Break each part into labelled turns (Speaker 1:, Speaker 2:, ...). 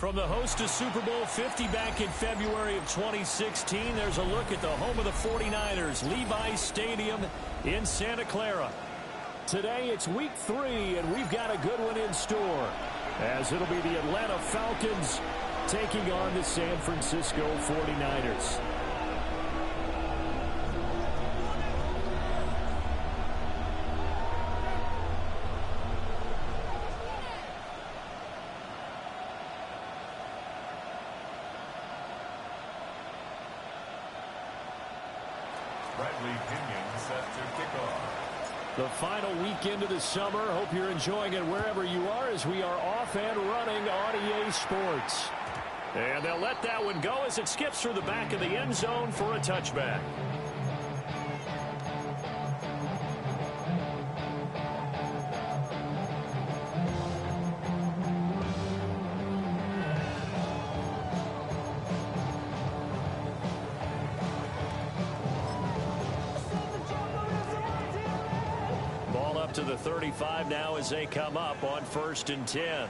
Speaker 1: From the host to Super Bowl 50 back in February of 2016, there's a look at the home of the 49ers, Levi's Stadium in Santa Clara. Today it's week 3, and we've got a good one in store, as it'll be the Atlanta Falcons taking on the San Francisco 49ers. The final weekend of the summer. Hope you're enjoying it wherever you are, as we are off and running on EA Sports. And they'll let that one go as it skips through the back of the end zone for a touchback. To the 35 now as they come up on 1st and 10.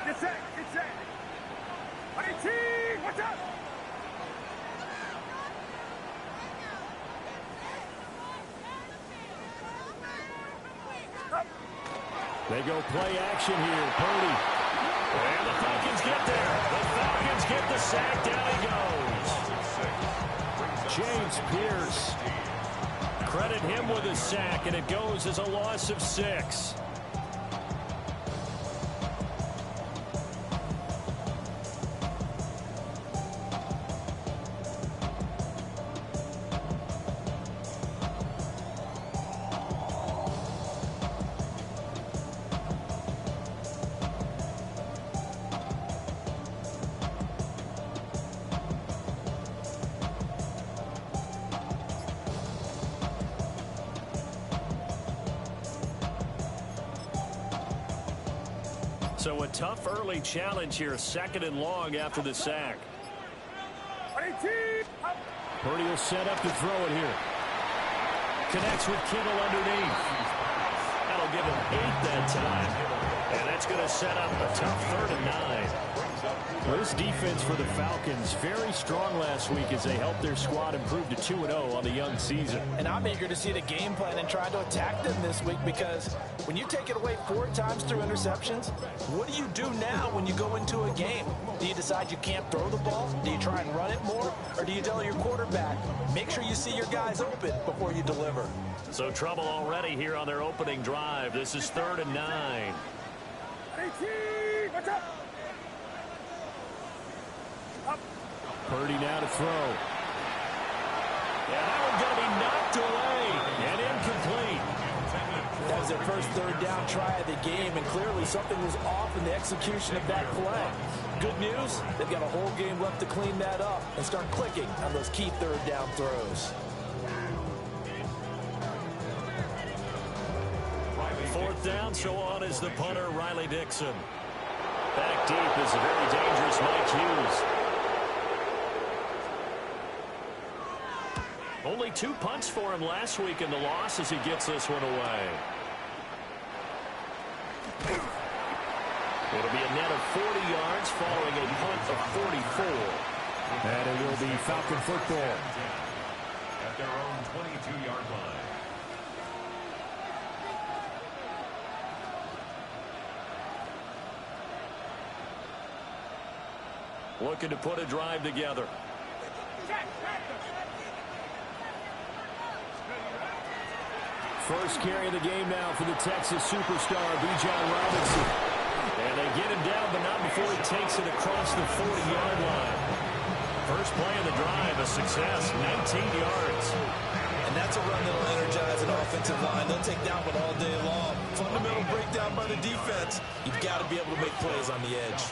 Speaker 2: Get set, get set. 18, watch out.
Speaker 1: They go play action here. Purdy. And the Falcons get there. The Falcons get the sack. Down he goes. James Pierce. Credit him with a sack, and it goes as a loss of 6. So a tough early challenge here, 2nd and long after the sack. Purdy will set up to throw it here. Connects with Kittle underneath. That'll give him 8 that time. And that's going to set up a tough 3rd and 9. Well, this defense for the Falcons, very strong last week as they helped their squad improve to 2-0 on the young season.
Speaker 3: And I'm eager to see the game plan and try to attack them this week, because when you take it away 4 times through interceptions, what do you do now when you go into a game? Do you decide you can't throw the ball? Do you try and run it more? Or do you tell your quarterback, make sure you see your guys open before you deliver?
Speaker 1: So trouble already here on their opening drive. This is 3rd and 9.
Speaker 2: 18, watch out.
Speaker 1: Purdy now to throw. And that one's going to be knocked away and incomplete.
Speaker 3: That was their first 3rd down try of the game, and clearly something was off in the execution of that play. Good news, they've got a whole game left to clean that up and start clicking on those key 3rd down throws.
Speaker 1: 4th down, so on is the punter, Riley Dixon. Back deep is a very dangerous Mike Hughes. Only 2 punts for him last week in the loss as he gets this one away. It'll be a net of 40 yards following a punt of 44. And it will be Falcon football
Speaker 4: at their own 22-yard line.
Speaker 1: Looking to put a drive together. First carry of the game now for the Texas superstar, Bijan Robinson. And they get him down, but not before he takes it across the 40-yard line. First play of the drive, a success, 19 yards.
Speaker 3: And that's a run that'll energize an offensive line. They'll take that one all day long. Fundamental breakdown by the defense. You've got to be able to make plays on the edge.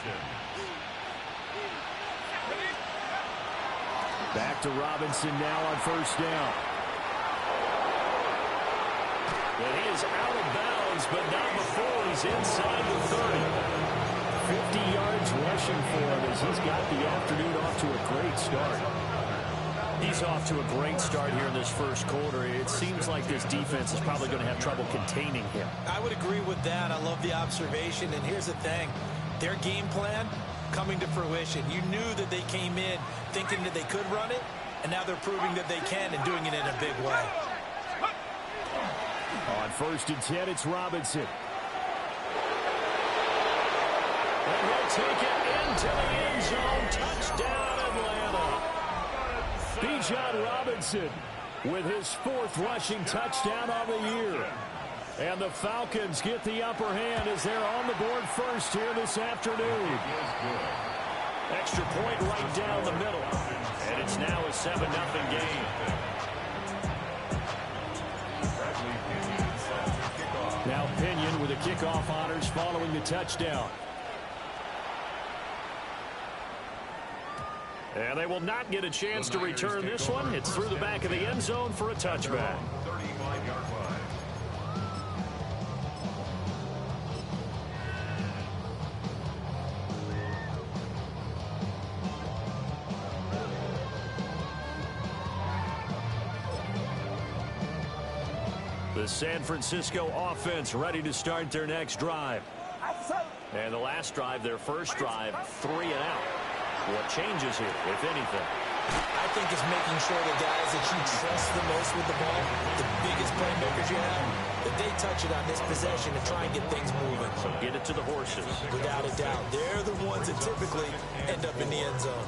Speaker 1: Back to Robinson now on 1st down. And he is out of bounds, but not before he's inside the 30. 50 yards rushing for him as he's got the afternoon off to a great start. He's off to a great start here in this first quarter. It seems like this defense is probably going to have trouble containing him.
Speaker 3: I would agree with that. I love the observation. And here's the thing. Their game plan, coming to fruition. You knew that they came in thinking that they could run it, and now they're proving that they can and doing it in a big way.
Speaker 1: On 1st and 10, it's Robinson. And he'll take it into the end zone. Touchdown, Atlanta. Bijan Robinson with his 4th rushing touchdown on the year. And the Falcons get the upper hand as they're on the board first here this afternoon. Extra point right down the middle. And it's now a 7-0 game. Now Pinion with the kickoff honors following the touchdown. And they will not get a chance to return this one. It's through the back of the end zone for a touchback.
Speaker 4: 35-yard line.
Speaker 1: The San Francisco offense ready to start their next drive. And the last drive, their first drive, 3 and out. What changes here, if anything?
Speaker 3: I think it's making sure the guys that you trust the most with the ball, the biggest playmakers you have, that they touch it on this possession and try and get things moving.
Speaker 1: So get it to the horses.
Speaker 3: Without a doubt. They're the ones that typically end up in the end zone.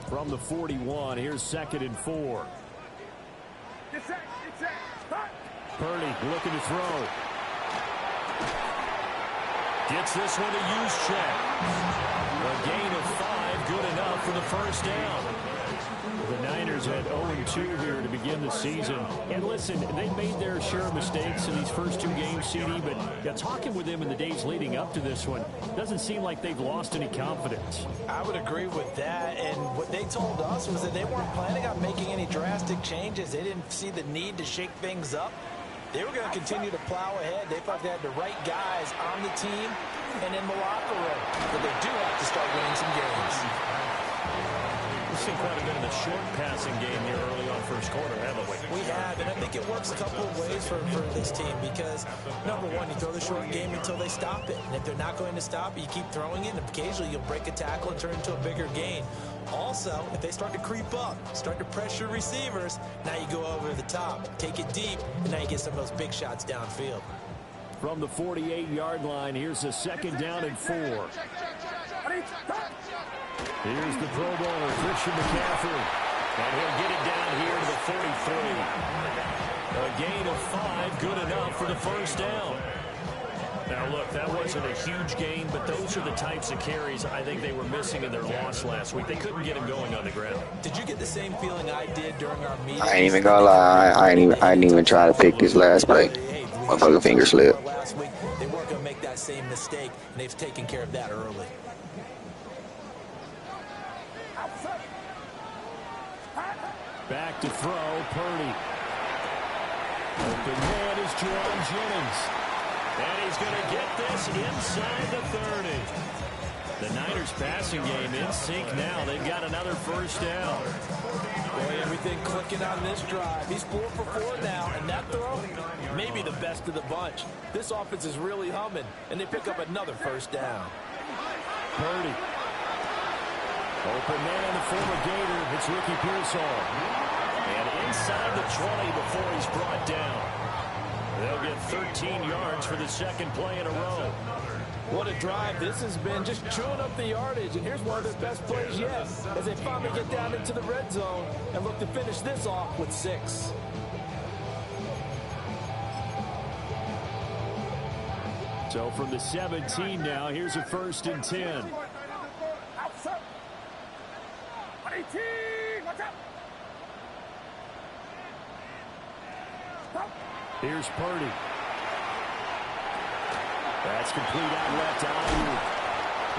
Speaker 1: From the 41, here's 2nd and 4. Purdy looking to throw. Gets this one to Juszczyk. A gain of 5, good enough for the first down. The Niners had 0-2 here to begin the season. And listen, they made their share of mistakes in these first 2 games, CD, but talking with them in the days leading up to this one, doesn't seem like they've lost any confidence.
Speaker 3: I would agree with that, and what they told us was that they weren't planning on making any drastic changes. They didn't see the need to shake things up. They were going to continue to plow ahead. They thought they had the right guys on the team and in the locker room. But they do have to start winning some games.
Speaker 1: We've seen quite a bit of the short passing game here early on first quarter, haven't we?
Speaker 3: We have, and I think it works a couple of ways for this team because, number one, you throw the short game until they stop it. And if they're not going to stop it, you keep throwing it, and occasionally you'll break a tackle and turn it into a bigger gain. Also, if they start to creep up, start to pressure receivers, now you go over the top, take it deep, and now you get some of those big shots downfield.
Speaker 1: From the 48-yard line, here's a 2nd down and 4. Here's the Pro Bowler, Christian McCaffrey. And he'll get it down here to the 43. A gain of 5, good enough for the first down. Now, look, that wasn't a huge gain, but those are the types of carries I think they were missing in their loss last week. They couldn't get him going on the ground.
Speaker 3: Did you get the same feeling I did during our meeting?
Speaker 5: I ain't even gonna lie. I didn't even try to pick this last play. My fucking finger slipped.
Speaker 3: Last week, they weren't going to make that same mistake, and they've taken care of that early.
Speaker 1: Back to throw, Purdy. Open man is Jerome Jennings. And he's going to get this inside the 30. The Niners passing game in sync now. They've got another first down.
Speaker 3: Boy, everything clicking on this drive. He's 4 for 4 now, and that throw, maybe the best of the bunch. This offense is really humming, and they pick up another first down.
Speaker 1: Purdy. Open man, the former Gator. It's Ricky Pearsall. And inside the 20 before he's brought down. They'll get 13 yards for the 2nd play in a row.
Speaker 3: What a drive this has been, just chewing up the yardage. And here's one of their best plays yet, as they finally get down into the red zone and look to finish this off with 6.
Speaker 1: So from the 17 now, here's a 1st and 10. Here's Purdy. That's complete out left to Ayuk.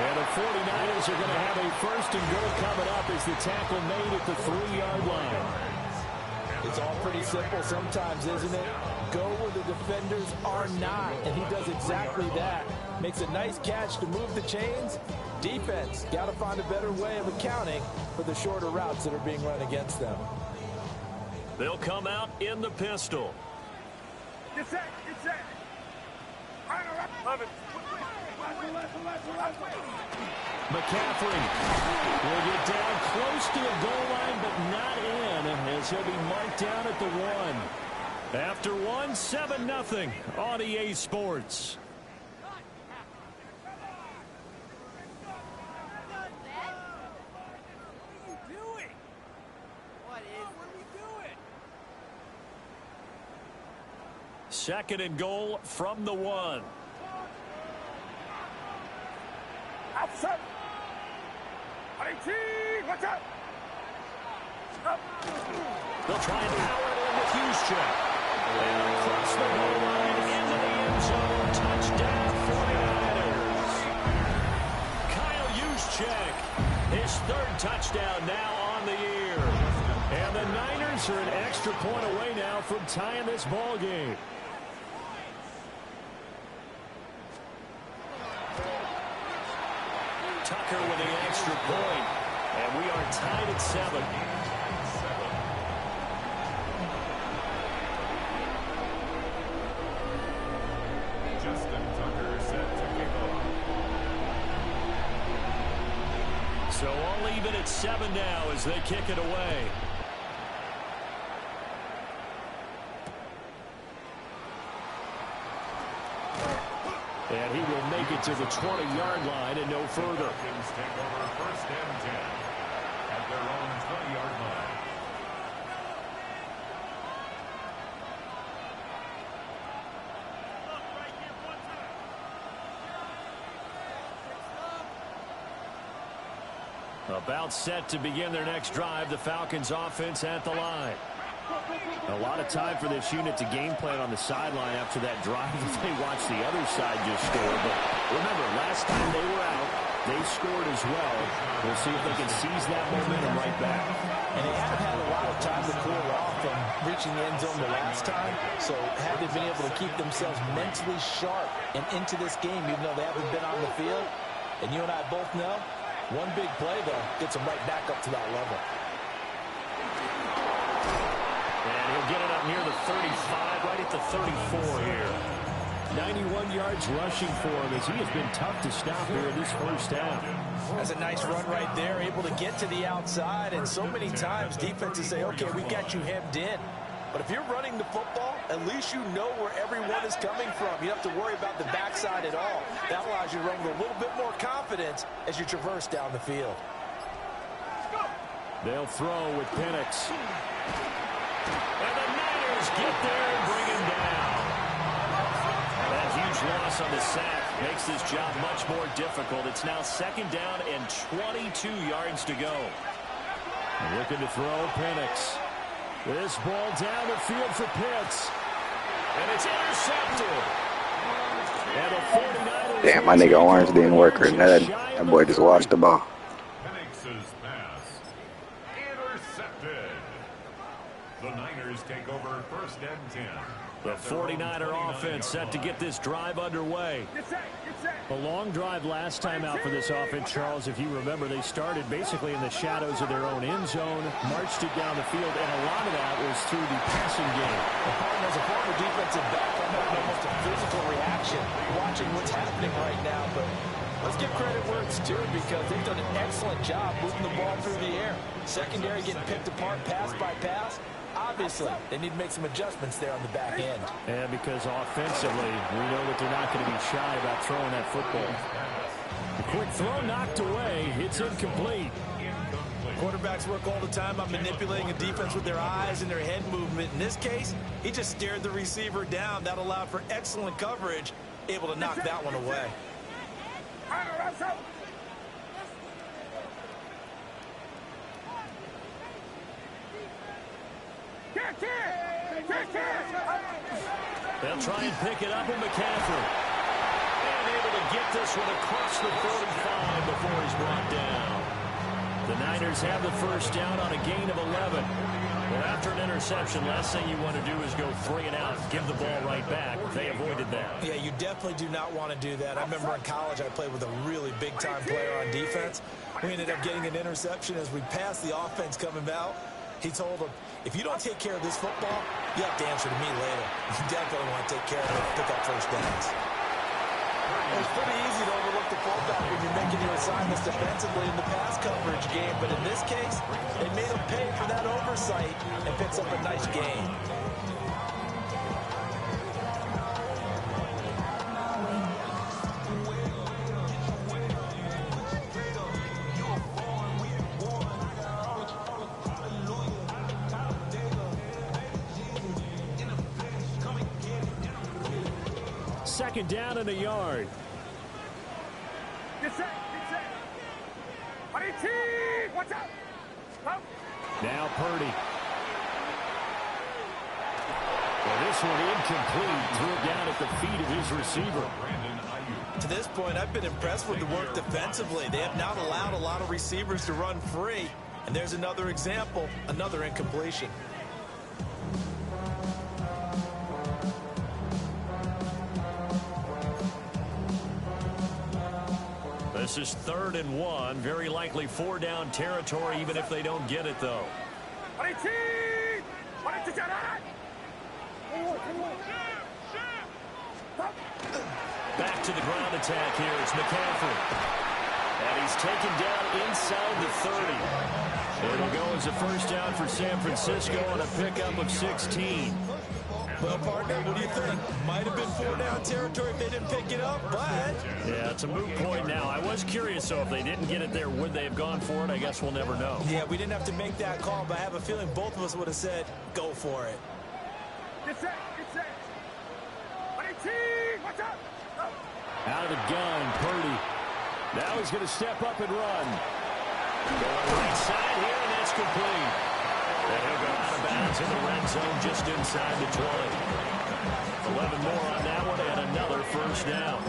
Speaker 1: And the 49ers are going to have a 1st and goal coming up as the tackle made at the 3-yard line.
Speaker 3: It's all pretty simple sometimes, isn't it? Go where the defenders are not, and he does exactly that. Makes a nice catch to move the chains. Defense, got to find a better way of accounting for the shorter routes that are being run against them.
Speaker 1: They'll come out in the pistol.
Speaker 2: Get set, get set. Love it.
Speaker 1: McCaffrey will get down close to the goal line, but not in, as he'll be marked down at the 1. After 1, 7-0 on EA Sports. Second and goal from the 1.
Speaker 2: Outside. 18, watch out. Up.
Speaker 1: They'll try and power it in with Juszczyk. And across the goal line into the end zone. Touchdown 49ers. Kyle Juszczyk, his 3rd touchdown now on the year. And the Niners are an extra point away now from tying this ball game. Tucker with the extra point, and we are tied at 7.
Speaker 4: Justin Tucker set to kick off.
Speaker 1: So all even at 7 now as they kick it away. And he will make it to the 20-yard line and no further.
Speaker 4: Falcons take over 1st and 10 at their own 20-yard line.
Speaker 1: About set to begin their next drive, the Falcons offense at the line. A lot of time for this unit to game plan on the sideline after that drive that they watched the other side just score. But remember, last time they were out, they scored as well. We'll see if they can seize that momentum right back.
Speaker 3: And they haven't had a lot of time to cool off from reaching the end zone the last time. So had they been able to keep themselves mentally sharp and into this game, even though they haven't been on the field, and you and I both know, one big play, though, gets them right back up to that level.
Speaker 1: And he'll get it up near the 35, right at the 34 here. 91 yards rushing for him as he has been tough to stop here in this first half.
Speaker 3: That's a nice run right there, able to get to the outside. And so many times defenses say, okay, we got you hemmed in. But if you're running the football, at least you know where everyone is coming from. You don't have to worry about the backside at all. That allows you to run with a little bit more confidence as you traverse down the field.
Speaker 1: They'll throw with Penix. And the Niners get there and bring him down. That huge loss on the sack makes this job much more difficult. It's now 2nd down and 22 yards to go. Looking to throw Penix. This ball down the field for Pitts. And it's intercepted. And the 49ers.
Speaker 5: Damn, my nigga Orange didn't work or nothing. That boy just watched the ball.
Speaker 4: Penix's pass intercepted. The Niners take over 1st and 10.
Speaker 1: The 49er offense set to get this drive underway. A long drive last time out for this offense, Charles. If you remember, they started basically in the shadows of their own end zone, marched it down the field, and a lot of that was through the passing game.
Speaker 3: The Cardinals, a former defensive back, almost a physical reaction watching what's happening right now. But let's give credit where it's due because they've done an excellent job moving the ball through the air. Secondary getting picked apart pass by pass. Obviously, they need to make some adjustments there on the back end.
Speaker 1: And because offensively, we know that they're not going to be shy about throwing that football. The quick throw knocked away. It's incomplete.
Speaker 3: Quarterbacks work all the time on manipulating a defense with their eyes and their head movement. In this case, he just stared the receiver down. That allowed for excellent coverage, able to knock that one away.
Speaker 1: They'll try and pick it up with McCaffrey. And able to get this one across the 45 before he's brought down. The Niners have the first down on a gain of 11. Well, after an interception, last thing you want to do is go 3 and out, give the ball right back. They avoided that.
Speaker 3: Yeah, you definitely do not want to do that. I remember in college I played with a really big-time player on defense. We ended up getting an interception as we passed the offense coming out. He told him, if you don't take care of this football, you have to answer to me later. You definitely want to take care of it, pick up first downs. It's pretty easy to overlook the fullback when you're making your assignments defensively in the pass coverage game, but in this case, they made him pay for that oversight and picks up a nice gain.
Speaker 1: Second down and a yard.
Speaker 2: Get set. Watch out. Up.
Speaker 1: Now Purdy. Well, this one incomplete. Threw it down at the feet of his receiver.
Speaker 3: To this point, I've been impressed with the work defensively. They have not allowed a lot of receivers to run free. And there's another example, another incompletion.
Speaker 1: This is 3rd and 1. Very likely 4-down territory, even if they don't get it, though. Back to the ground attack here. It's McCaffrey. And he's taken down inside the 30. It'll go as a first down for San Francisco on a pickup of 16.
Speaker 3: Well, partner, what do you think? Might have been 4-down territory if they didn't pick it up, but...
Speaker 1: Yeah, it's a moot point now. I was curious, so if they didn't get it there, would they have gone for it? I guess we'll never know.
Speaker 3: Yeah, we didn't have to make that call, but I have a feeling both of us would have said, go for it.
Speaker 2: Get set. Watch out.
Speaker 1: Out of the gun, Purdy. Now he's going to step up and run. Going right side here, and that's complete. And he'll go out of bounds in the red zone just inside the 20. 11 more on that one, and another first down.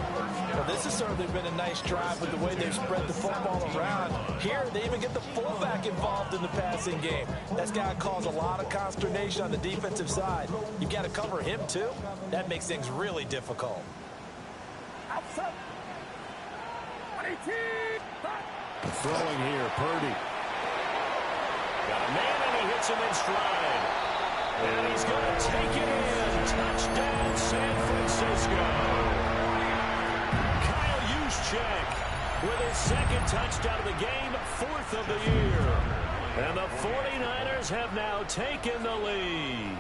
Speaker 3: Well, this has certainly been a nice drive with the way they've spread the football around. Here, they even get the fullback involved in the passing game. That's got to cause a lot of consternation on the defensive side. You've got to cover him, too. That makes things really difficult.
Speaker 1: Throwing here, Purdy. Got a man, and he hits him in stride. And he's going to take it in. Touchdown, San Francisco. Kyle Juszczyk with his second touchdown of the game, 4th of the year. And the 49ers have now taken the lead.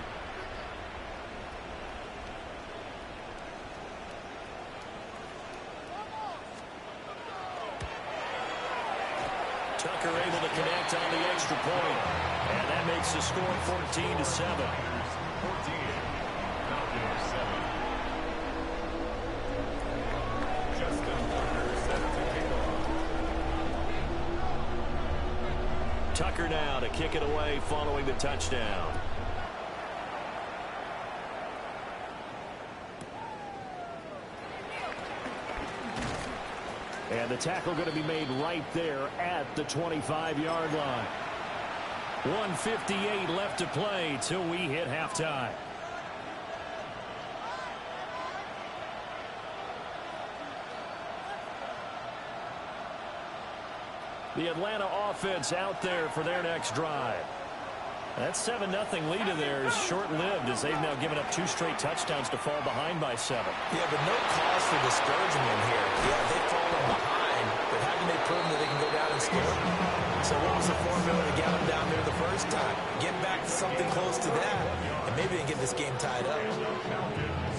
Speaker 1: Tucker able to connect on the extra point. And that makes the score 14-7.
Speaker 4: 14. Falcons 7. Justin Tucker set to kick off.
Speaker 1: Tucker now to kick it away following the touchdown. And the tackle going to be made right there at the 25-yard line. 1:58 left to play till we hit halftime. The Atlanta offense out there for their next drive. That 7-0 lead of theirs is short-lived as they've now given up 2 straight touchdowns to fall behind by 7.
Speaker 3: Yeah, but no cause for discouragement here. Yeah, they've fallen behind, but haven't they proven that they can go down and score? So what was the formula to get them down there the first time? Get back to something close to that, and maybe they get this game tied up.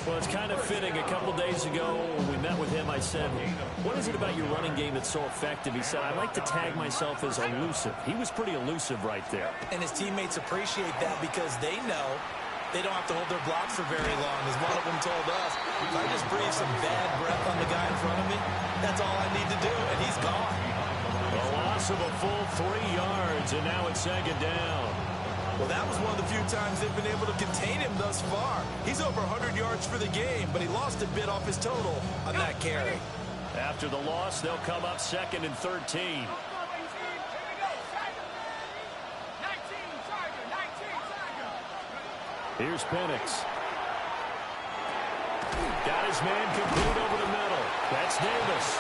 Speaker 1: Well, it's kind of fitting. A couple days ago, when we met with him, I said, what is it about your running game that's so effective? He said, I like to tag myself as elusive. He was pretty elusive right there.
Speaker 3: And his teammates appreciate that because they know they don't have to hold their blocks for very long, as one of them told us. If I just breathe some bad breath on the guy in front of me, that's all I need to do, and he's gone.
Speaker 1: A loss of a full 3 yards, and now it's 2nd down.
Speaker 3: Well, that was one of the few times they've been able to contain him thus far. He's over 100 yards for the game, but he lost a bit off his total on that carry.
Speaker 1: After the loss, they'll come up 2nd and 13. Here's Penix. Got his man complete over the middle. That's Davis.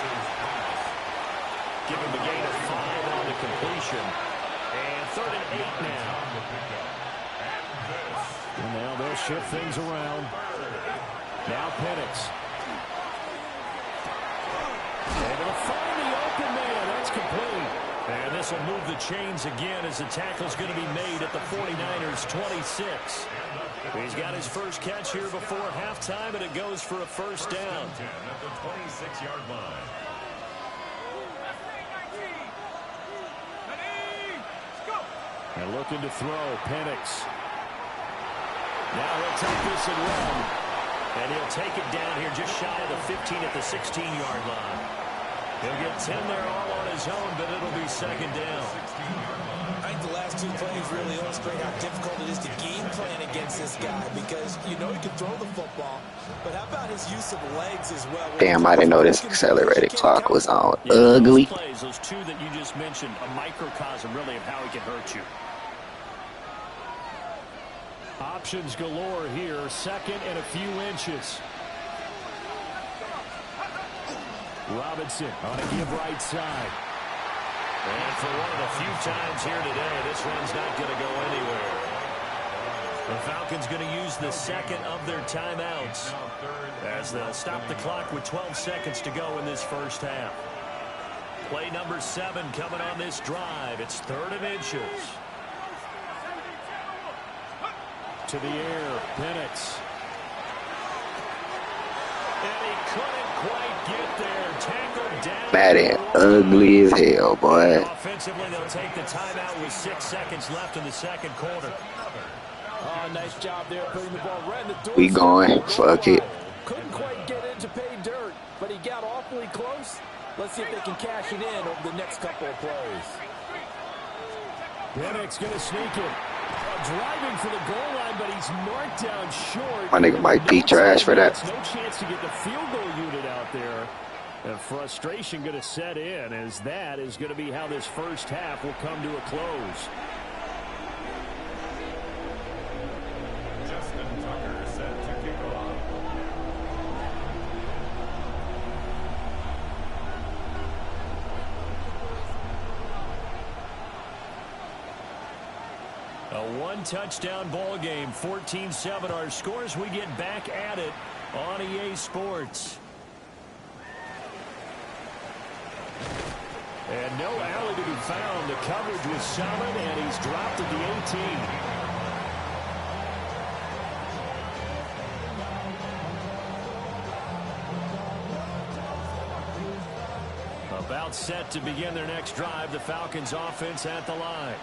Speaker 1: Give him the gain of 5 on the completion. And 3rd and 8 now. And now they'll shift things around. Now Penix. complete. And this will move the chains again as the tackle's going to be made at the 49ers 26. He's got his first catch here before halftime, and it goes for a first down.
Speaker 4: At the 26-yard line.
Speaker 1: And looking to throw, Penix. Now he'll take this and run. And he'll take it down here just shy of the 15 at the 16-yard line. He'll get 10 there all on his own, but it'll be second down.
Speaker 3: I think the last two plays really illustrate how difficult it is to game plan against this guy because you know he can throw the football, but how about his use of legs as well?
Speaker 5: Damn, I didn't know this accelerated clock was on. Ugly.
Speaker 1: Those plays, those two that you just mentioned, a microcosm really of how he can hurt you. Options galore here, second and a few inches. Robinson on a give right side. And for one of the few times here today, this one's not going to go anywhere. The Falcons going to use the second of their timeouts as they'll stop the clock with 12 seconds to go in this first half. Play number 7 coming on this drive. It's third and inches. To the air, Penix. And he couldn't quite get there. Tackled down.
Speaker 5: Madden, ugly as hell, boy.
Speaker 1: Offensively, they'll take the timeout with 6 seconds left in the second quarter.
Speaker 3: Oh, nice job there putting the ball right in the door.
Speaker 5: We going. Fuck it.
Speaker 3: Couldn't quite get in to pay dirt, but he got awfully close. Let's see if they can cash it in over the next couple of plays.
Speaker 1: Penix going to sneak it. Driving for the goal line, but he's marked down short.
Speaker 5: My nigga might be trash for that.
Speaker 1: No chance to get the field goal unit out there. And frustration going to set in as that is going to be how this first half will come to a close.
Speaker 4: Justin Tucker set to kick off.
Speaker 1: A one-touchdown ball game, 14-7 our scores. We get back at it on EA Sports. And no alley to be found. The coverage was solid, and he's dropped at the 18. About set to begin their next drive. The Falcons offense at the line.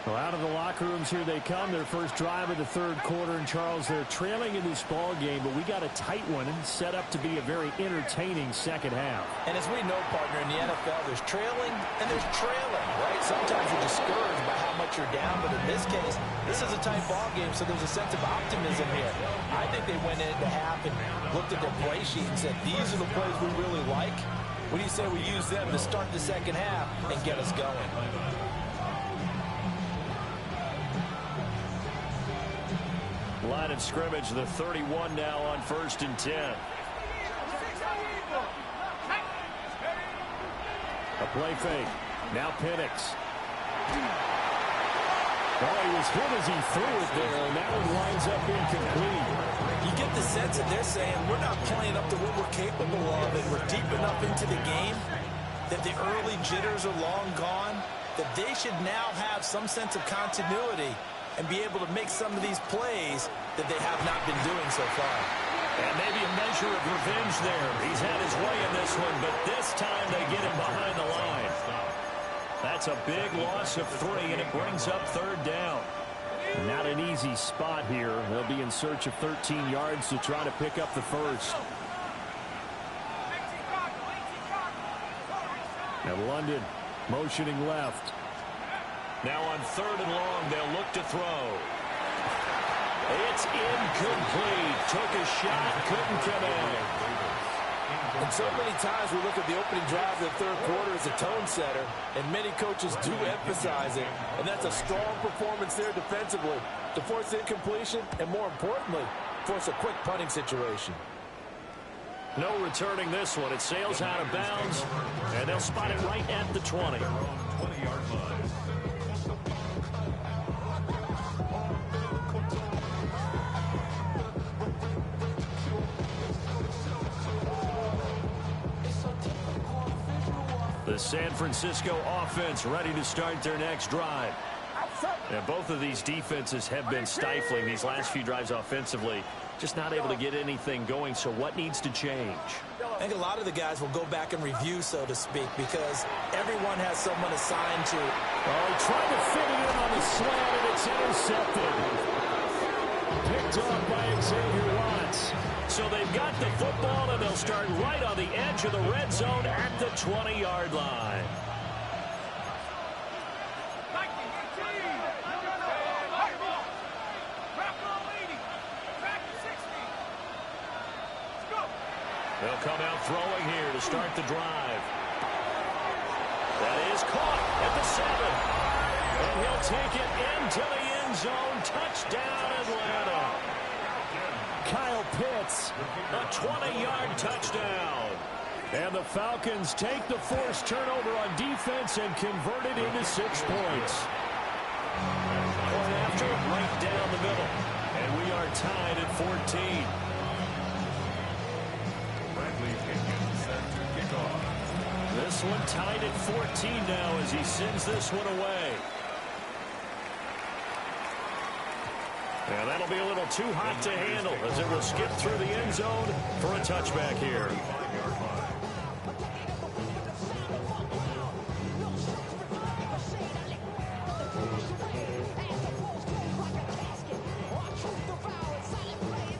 Speaker 1: Well, out of the locker rooms here they come. Their first drive of the third quarter. And, Charles, they're trailing in this ball game, but we got a tight one and set up to be a very entertaining second half.
Speaker 3: And as we know, partner, in the NFL, there's trailing and there's trailing, right? Sometimes you're discouraged by how much you're down, but in this case, this is a tight ball game, so there's a sense of optimism here. I think they went into half and looked at their play sheet and said, these are the plays we really like. What do you say we use them to start the second half and get us going?
Speaker 1: Line of scrimmage, the 31 now on 1st and 10. A play fake. Now Penix. Oh, he was hit as he threw it there, and that one winds up incomplete.
Speaker 3: You get the sense that they're saying we're not playing up to what we're capable of, and we're deep enough into the game that the early jitters are long gone, that they should now have some sense of continuity and be able to make some of these plays that they have not been doing so far.
Speaker 1: And maybe a measure of revenge there. He's had his way in this one, but this time they get him behind the line. That's a big loss of 3, and it brings up third down. Not an easy spot here. They'll be in search of 13 yards to try to pick up the first. And London motioning left. Now on 3rd and long, they'll look to throw. It's incomplete. Took a shot, couldn't come in.
Speaker 3: And so many times we look at the opening drive of the third quarter as a tone setter, and many coaches do emphasize it. And that's a strong performance there defensively to force incompletion and, more importantly, force a quick punting situation.
Speaker 1: No returning this one. It sails out of bounds, and they'll spot it right at the 20.
Speaker 4: 20-yard line.
Speaker 1: The The San Francisco offense ready to start their next drive. And both of these defenses have been stifling these last few drives offensively. Just not able to get anything going, so what needs to change?
Speaker 3: I think a lot of the guys will go back and review, so to speak, because everyone has someone assigned to.
Speaker 1: Oh, he tried to fit it in on the slant, and it's intercepted. Picked off by Xavier Watts. So they've got the football, and they'll start right on the edge of the red zone at the 20-yard line. They'll come out throwing here to start the drive. That is caught at the 7. And he'll take it into the end zone. Touchdown, Atlanta. Kyle Pitts, a 20-yard touchdown. And the Falcons take the forced turnover on defense and convert it into 6 points. Point after, right down the middle. And we are tied at 14. This one tied at 14 now as he sends this one away. And that'll be a little too hot to handle as it will skip through the end zone for a touchback here.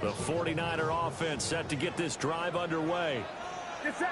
Speaker 1: The 49er offense set to get this drive underway.